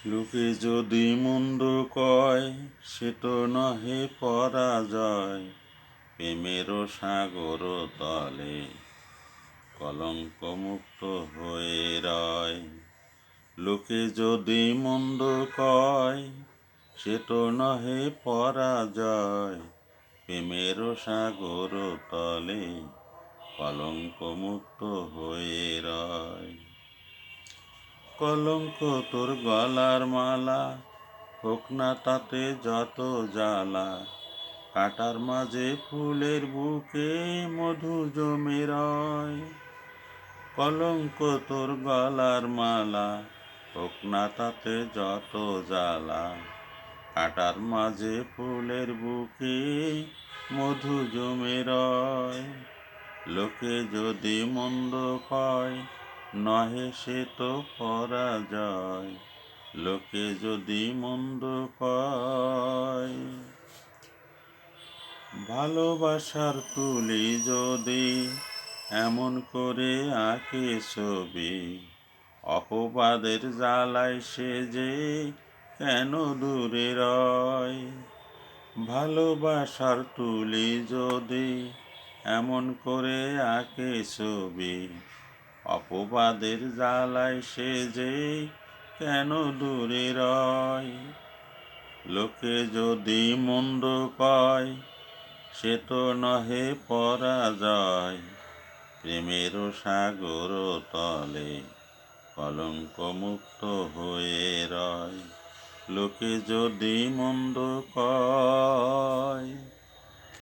লোকে যদি মন্দ কয়, সে তো নহে পরাজয়। প্রেমেরও সাগর তলে কলঙ্ক মুক্ত হয়ে রয়। লোকে যদি মন্দ কয়, সে তো নহে পরাজয়। প্রেমেরও সাগর তলে কলঙ্ক মুক্ত হয়ে রয়। কলঙ্ক তোর গলার মালা, হোক না তাতে যত জ্বালা। কাটার মাঝে ফুলের বুকে মধু জমে রয়। কলঙ্ক তোর গলার মালা, হোক না তাতে যত জ্বালা। কাটার মাঝে ফুলের বুকে মধু জমে রয়। লোকে যদি মন্দ কয়, নহে সে তো পরাজয়। লোকে যদি মন্দ কয়। ভালোবাসার তুলি যদি এমন করে আঁকে ছবি, অপবাদের জ্বালায় সে যে কেন দূরে রয়। ভালোবাসার তুলি যদি এমন করে আঁকে ছবি, অপবাদের জ্বালায় সে যে কেন দূরে রয়। লোকে যদি মন্দ কয়, সে তো নহে পরাজয়। প্রেমেরও সাগর তলে কলঙ্ক মুক্ত হয়ে রয়। লোকে যদি মন্দ কয়।